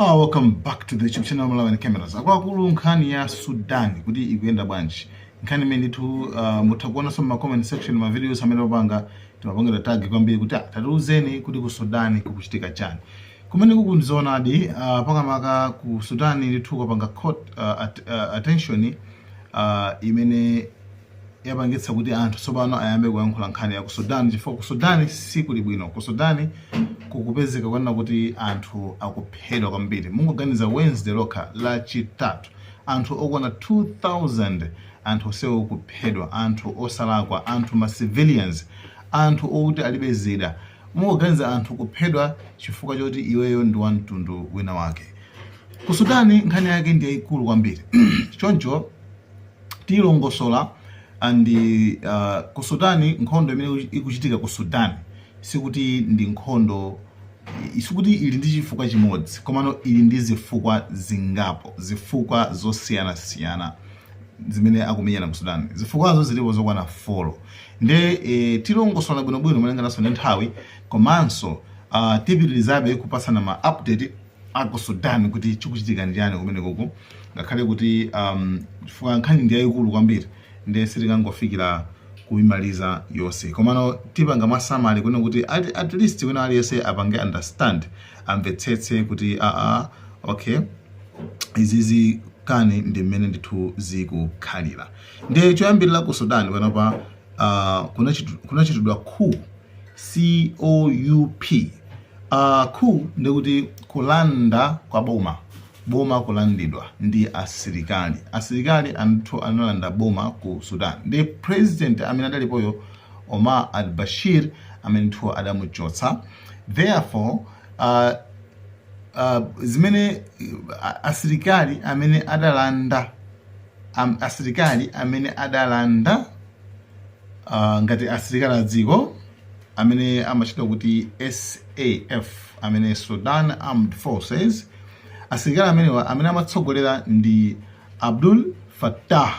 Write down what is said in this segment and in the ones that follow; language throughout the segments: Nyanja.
Welcome back to the YouTube channel Malawi Cameras. Akulu nkhani ya Sudan kuti ikuyenda bwanji. Nkhani imene tu mutakuona some comment section ma videos amene opanga timapanga tag kwambiri kuti tatiuzeni kuti ku Sudan kukuchitika chani. Kumene kukunzona adi pakamaka ku Sudan nditu kapanga court attention imene yapangitsa kuti anthu tsopano ayambe kuyankhula nkhani ya ku Sudan chifukwa ku Sudan sikuli bwino. Ku Sudan kukupezeka kwana kuti anthu akuphedwa kwambiri. Mungoganiza Wednesday lokha la chitatu anthu okwana 2000 anthu osewa kuphedwa, anthu osalakwa, anthu ma civilians, anthu okuti alibe zida. Mungoganiza anthu kuphedwa chifukwa choti iweyo ndi wa mtundu wina wake. Ku Sudan nkhani yake ndi yayikulu kwambiri. Choncho tilongosola andi ku Sudan nkhondo imene ikuchitika ku Sudan sikuti ndi nkhondo isikuti ili ndi chifukwa chimodzi komano ili ndi zifukwa zingapo, zifukwa zosiyana zimene akumenyana ku Sudan. Zifukwazo zilipo zokwana 4 nde tilongosola bwinobwino malinganaso ndi nthawi komanso tipitirizabe kupasana ma update aku Sudan kuti chikuchitika njani kumene kuku ngakhale kuti chifukwa nkhani ndi yayikulu kwambiri nde sitikangofikira kuimaliza yonse komano tipanga masamali kuno kuti at least wina aliyese apange understand amvetsetse kuti okay izizi kani ndi mmene ndithu zikukhalira. Nde choyambirira ku Sudan panopa kuna chitudwa coup COUP. Coup ndikuti kulanda kwa boma kulandidwa ndi asilikali anthu analanda boma ku Sudan. Ndi president amene adalipoyo Omar al-Bashir amene nthu adamuchotsa. Therefore zimene asilikali amene adalanda ngati asilikali adziko amene amachita kuti SAF amene Sudan Armed Forces, asilikali amene amatsogolera ndi Abdul Fattah,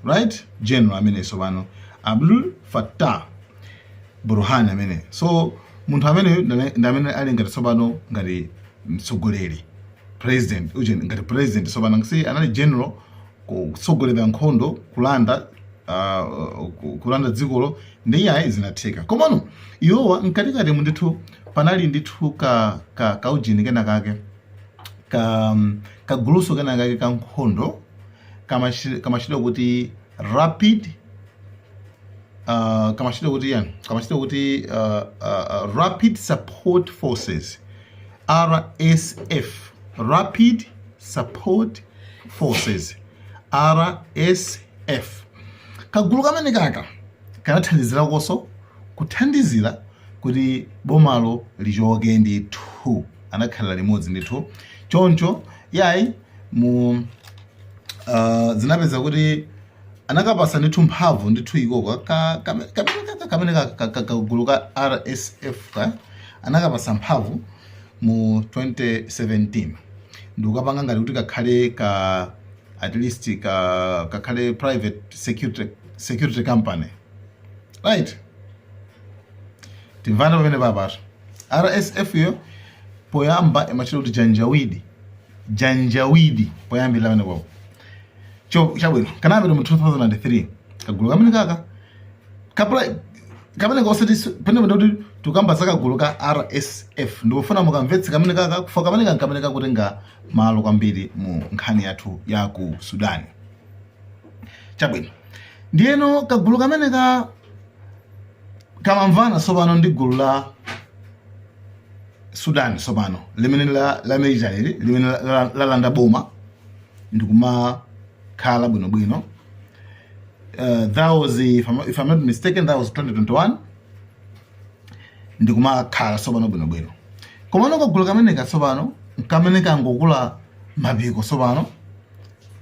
right? General amene sopano Abdul Fattah Burhan amene. So munthu amene ndamene ali ngati sopano ngati mtsogoleri president ngati president sopano ngisi anali general kutsogolera nkhondo kulanda dzikolo ndi iyayi zinatheka. Komano iwowa mkatikati mundithu panali ndithu ka ujini kena kake kaguluso kena kake ka nkhondo kamachita kuti rapid rapid support forces RSF, rapid support forces RSF. Kagulu kamene kaka kanathandizira koso kuthandizira kuti bomalo lichoke ndithu, anakhalira limodzi ndithu. Choncho yayi mu zinapeza kuti anakapasa ndithu mphamvu ndithu ikoko kamene kagulu ka RSF anakapasa mphamvu mu 2017 ndikapanga ngati kuti kakhale at least kakhale private security company, right? Tivana pamene papatu RSF yo poyamba imachita kuti janjawidi poyambira pamene popo. Chabwino kanapita mu 2003 kagulu kamene kaka kamene kosati pene kuti tukamba kagulu ka RSF ndikufuna mukamvetse kamene kaka kufa kamene kakutenga malo kwambiri mu nkhani yathu ya ku Sudan. Chabwino ndiyeno kagulu kamene kamamvana sopano ndi gulu la Sudan sopano limene la military limene lalanda boma ndikuma khala bwinobwino. That was, if I'm not mistaken, that was 2021 ndikuma khala sopano bwinobwino. Komano kagulu kamene ka sopano kamene kangokula mapiko sopano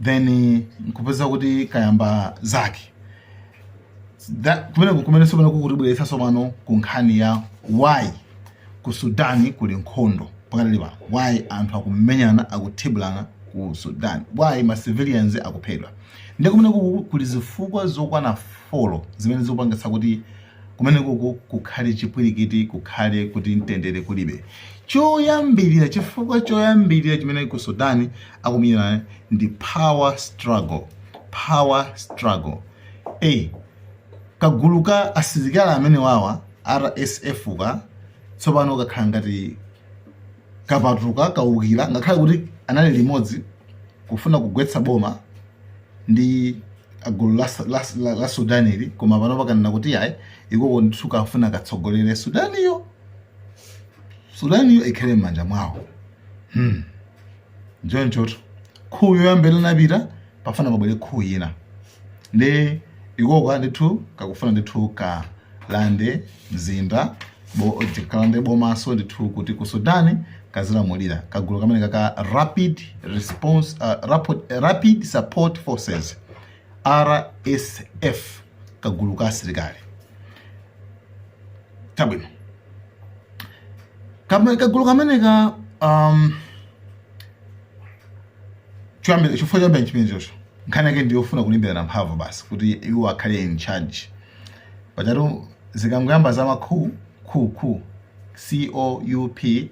then nkupeza kuti kayamba zake kumene sopano kukutibweretsa sopano ku nkhani ya why ku Sudan kuli nkhondo pakati pa why anthu akumenyana akuthibulana ku Sudan, why ma civilians akuphedwa. Ndi kumene kuli zifukwa zokwana 4 zimene zikupangitsa kuti kumene kukhale chipwirikiti, kukhale kuti mtendere kulibe. choyambirira chifukwa choyambirira chimene ku Sudan akumenyana ndi power struggle. Kagulu ka asilikali amene wawa RSF ka tsopano kakhala ngati kapatuka kaukira, ngakhale kuti anali limodzi kufuna kugwetsa boma ndi gulu la Sudan ili, koma pano pakanena kuti ayi iko ndithu afuna katsogolere Sudaniyo ikhale m'manja mwawo. Njonchoto khuyo yambele napita pafana pabwere khu ina ndi ikoka ndithu kakufuna ndithu kalande mzinda kalande bomaso ndithu kuti ku Sudani kazilamulira kagulu kamene ka Rapid Support Forces RSF, kagulu ka asilikali. Tabwino kagulu kamene ka chifukwa chambere chimene chocho nkhani yake ndiyofuna kulimbirana mphamvu basi kuti iwo akhale in charge. Pachatu zikangoyamba za makhu COUP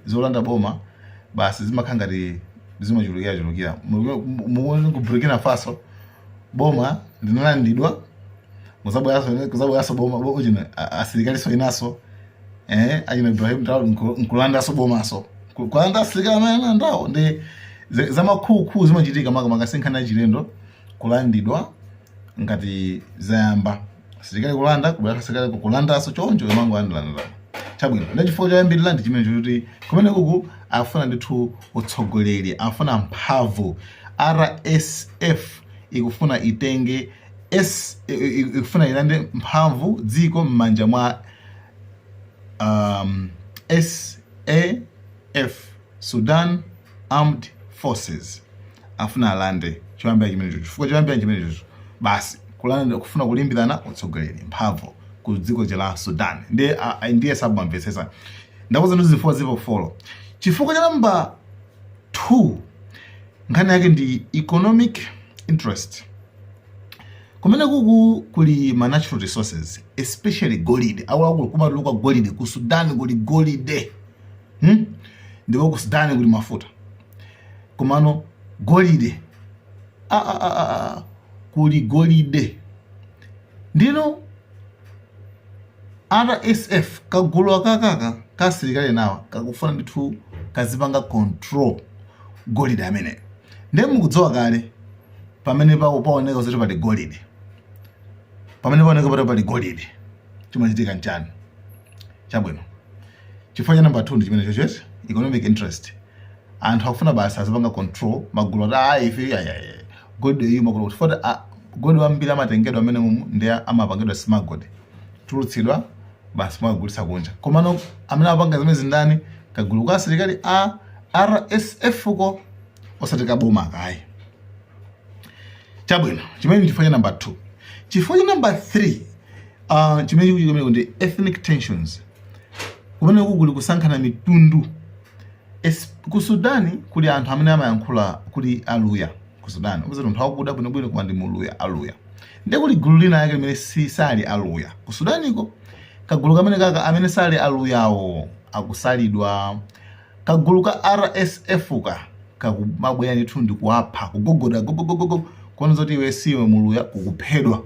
zolanda boma basi zimakhala ngati zimachulukira ku Burkina Faso boma linalandidwa kuzabweraso boma ujina asilikaliso inaso ajina Ibrahim Traore nkulandaso bomaso kulanda asilikali amene ndawo ndi zamakhu zimachitika makamaka senkhana chilendo kulandidwa ngati zayamba asilikali kulanda kubwera asilikali kulandaso choncho mango andilanda. Chabwino ndachifukwa choyambirira ndi chimene chokuti kumene kuku afuna ndithu utsogoleri, afuna mphamvu. RSF ikufuna itenge ikufuna ilande mphamvu dziko m'manja mwa SAF, Sudan Armed Forces. Afuna alande choyambira chimene chocho, chifukwa choyambira chimene chocho basi kulanda kufuna kulimbirana utsogoleri mphamvu ku dziko la Sudan ndiye sabamvesesa ndakoza ndizifua zipo follow. Chifukwa cha namba 2 nkhani yake ndi economic interest. Kumene kuku kuli ma natural resources especially gold. Awakulu kumatuluka gold ku Sudan, kuli gold ndipo ku Sudan kuli mafuta kumano gold kuli gold. Ndino RSF kagulu akakaka kasilikali nawa kakufuna ndithu kazipanga control gold amene ndiye mukudziwa kale pamene paoneka zoti pali gold, pamene paoneka pali gold chimachitika nchani. Chabwino chifukwa cha namba 2 ndi chimene chocho economic interest. Anthu akufuna basi azipanga control magulu ife gold iyi magulu kufuata gold wambiri amatengedwa amene ndi amapangidwa smuggled tulutsidwa basi mwagulitsa kunja. Komano amene apanga zimene zindani kagulu ka asilikali RSF ko osatika boma kayi. Chabwino chimene chifukwa cha namba 2. Chifukwa cha namba 3 chimene ndi ethnic tensions. Kumene kuli kusankhana mitundu. Ku Sudani kuli anthu amene amayankhula kuli aluya ku Sudani. Uzati munthu akuda bwinobwino koma ndi muluya aluya. Ndiye kuli gulu lina yake limene sali aluya. Ku Sudani ko kagulu kamene kaka amene sali aluyawo akusalidwa. Kagulu ka RSF kakumabwera ndithu ndi kuwapha kugogoda gogogogo kuona zoti iwe siwe muluya kukuphedwa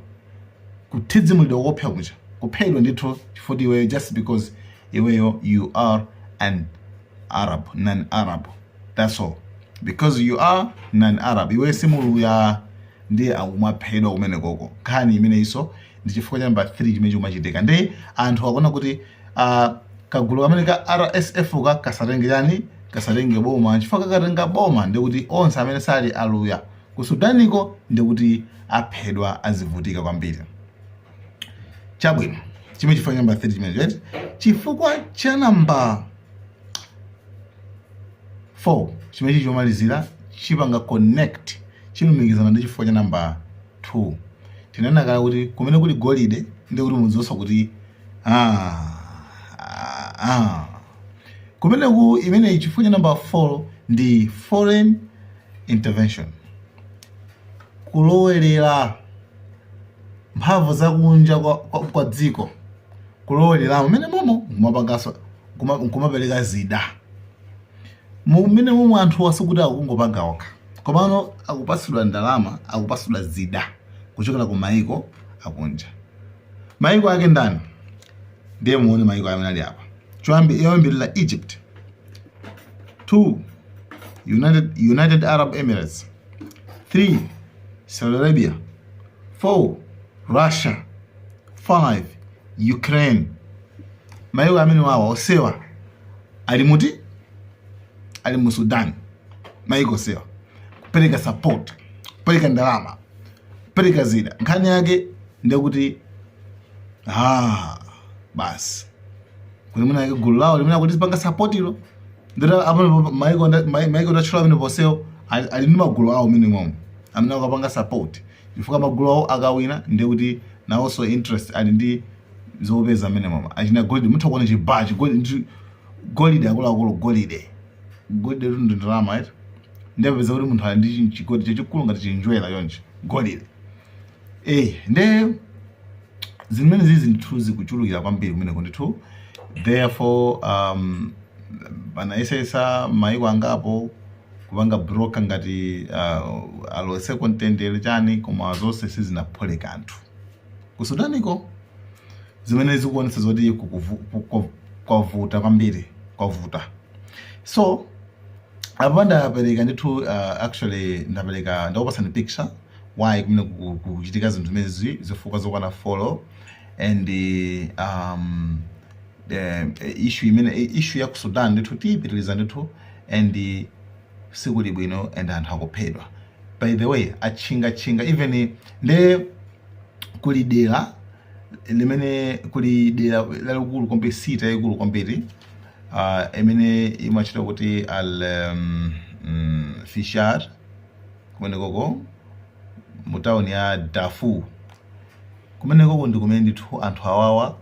kuthidzimulidwa kopsa kuja kuphedwa ndithu chifukwa iwe just because iweyo you are an Arab, non-Arab. That's all. Because you are non-Arab. Iwe simuluya ndiye akumaphedwa kumene koko. Khani imene iso ndi chifukwa cha namba 3 chimene chimachitika. Ndi anthu akona kuti kagulu kamene ka RSF kasatenge boma. Chifukwa kakatenga boma ndi kuti onse amene sali aluya ku Sudaniko ndi kuti aphedwa azivutika kwambiri. Chabwino chimene chifukwa cha namba 3 chimene chifukwa cha namba 4 chimene chomalizira chipanga connect chilumikizana ndi chifukwa cha namba 2. Tinena kala kuti kumene kuli golide ndi kuti mudziwonso kuti kumene ku imene chifukwa cha namba 4 ndi foreign intervention. Kulowelera mphamvu zakunja kwa dziko kulowelera amene momo kumapangaso kumapereka zida mumene momwe anthu wasukuti akungopanga okha komano akupasidwa ndalama akupasidwa zida kuchokera ku maiko akunja. Maiko ake ndani ndiye muone maiko amene ali apa. Yoyambirira Egypt, 2 United Arab Emirates, 3 Saudi Arabia, 4 Russia, 5 Ukraine. Maiko amene wawa osewa ali muti ali mu Sudan. Maiko sewa kupereka support, kupereka ndalama, kupereka zida. Nkhani yake ndiye kuti basi kuti muna yake gulu lawo limene kuti sipanga support ilo ndira apo maiko ndachula amene posewo ali ndi magulu awo mene momwe amene akapanga support chifukwa magulu awo akawina ndiye kuti nawonso interest ali ndi zopeza amene momwe achina golide. Mutha kuona chibachi golide akuluakulu golide ndi ndalama iti ndiyapeza kuti munthu ali ndi chigoli chachikulu ngati chinjwera yonje golide. Nde zimene zizi ndithu zikuchulukira kwambiri kumene kundithu. Therefore banayesesa maiko angapo kupanga broker ngati alose kontendere chani koma zonse sizinapole kanthu. Ku Sudaniko zimene zikuonesa zoti kwavuta kwambiri kwavuta. So apa ndapereka ndithu actually ndakupasani picture why kumene kuchitika zinthu zimezi zifukwa zokwana follow and issue ya ku Sudan ndithu tiyipitiriza ndithu and sikuli bwino and anthu akuphedwa. By the way achinga even nde kulidera limene kulidera lalikulu kwambiri sita yaikulu kwambiri imene imachita kuti al Fishar kumene koko mu town ya Darfur. Kumene koko ndi kumene ndithu anthu awawa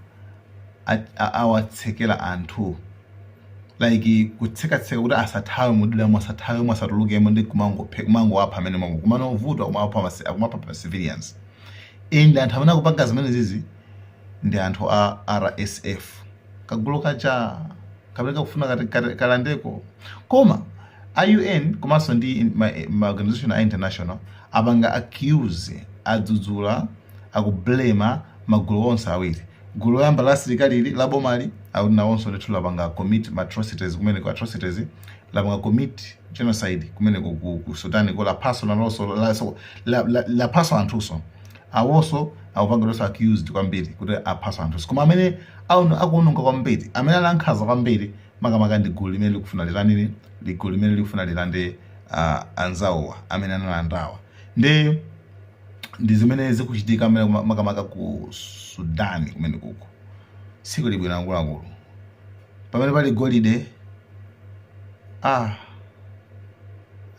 awatsekera anthu like kutseka kuti asathawe mudilamo asathawe asatulukemo ndi kumango wapha amene mango kumano vuta kumapha civilians. And anthu amene akupanga zimene zizi ndi anthu a RSF kagulu kacha kamene kufuna kalandeko koma UN komanso ndi ma-organization international abanga accuse adzudzula akublame magulu onse awiri. Gulu yamba la asilikali la bomali nawonso ndithu lapanga commit atrocities kumene ku atrocities lapanga commit genocide kumene ku Sudan ko la personal also la personal anthuso awonso akupanga lonso accused kwambiri kuti a personal anthuso koma amene akuononga kwambiri amene alankhaza kwambiri makamaka ndi gulu limene likufuna lilandire ligulu limene likufuna lilande anzawowa amene analandawa. Ndi zimene zikuchitika makamaka ku Sudan kumene kuko siku libwino akuluakulu pamene pali golide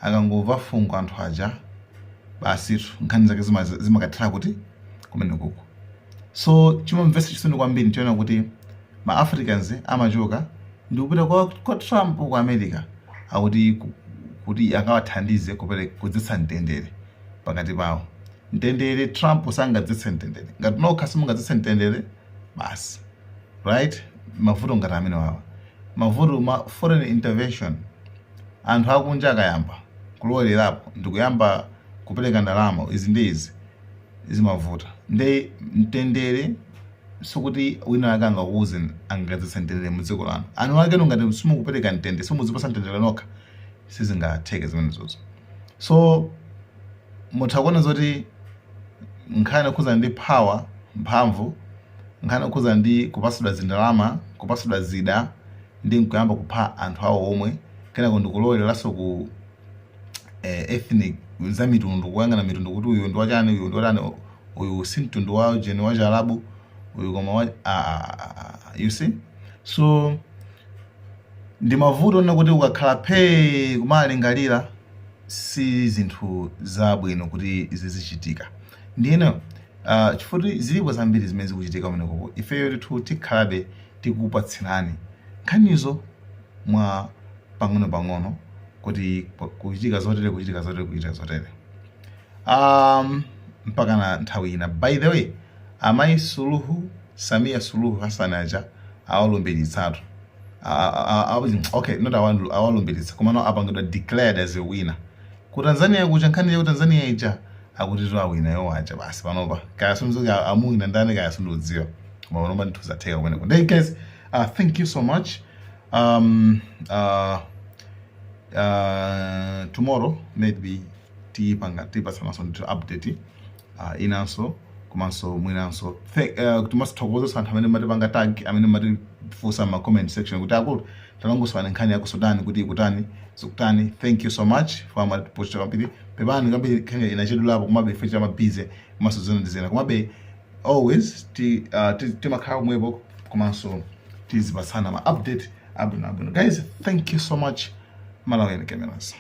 akangova fungo anthu aja basitu nkhani zake zimakathera kuti kumene kuko. So chimamvetsa chisoni kwambiri nchiona kuti ma Africans amachoka ndi kupita kwa Trump ku America kuti akawathandize kudzetsa mtendere pakati pawo. Mtendere Trump sangadzetse mtendere ngati nokha simungadzetse mtendere basi right. Mavuto ngati amene wawa mavuto ma foreign intervention anthu akunja akayamba kulowelerapo ndikuyamba kupereka ndalama izi ndizi mavuta nde mtendere sokuti wina akanga kuuze angadzetse mtendere mu dziko lanu anu ake ngati simukupereka mtendere simuzipasa mtendere nokha sizingatheke zimene zozo. So muthakuona zoti nkhani okhuza ndi power mphamvu nkhani okhuza ndi kupasidwa zindalama kupasidwa zida ndi nkuyamba kupha anthu awo omwe kenako ndikuloweleranso ku ethnic za mitundu kuyang'ana mitundu kuti uyu ndi wachani uyu ndi watani uyu si mtundu wa jeni wa Charabu uyu koma you see. So ndi mavuto ona kuti ukakhala phe kumalingalira si zinthu zabwino kuti izi zichitika. Ndiyeno chifukwa zilipo zambiri zimene zikuchitika kumene koko ifeyo ndithu tikhalabe tikupatsinani nkhanizo mwa pang'ono kuti kuchitika zotere mpaka na nthawi ina. By the way amayi Samia Suluhu Hassan aja awalumbiritsa okay, not awalumbiritsa koma no apangidwa declared as a winner ku Tanzania kuja nkhani ya Tanzania ija akuti to awina yo wacha basi panopa kaya sunzuka amuwina ndani kaya sundudziwa koma panopa ndithuzatheka kumeneko. Then guys, thank you so much. Tomorrow maybe tipasana to update inanso kumanso mwinanso timasithokoza santhu amene matipanga tag amene matifusa ma comment section kuti akulu talongosana nkhani ya ku Sudan kuti ikutani zikutani. Thank you so much for matiposta pambiri pepani kambe khanya inachedulapo kumabe feature mabize kumaso zona ndizena kumabe always timakhala kumwepo kumanso tizipasana ma update abwino. Guys, thank you so much. Malawi Cameras.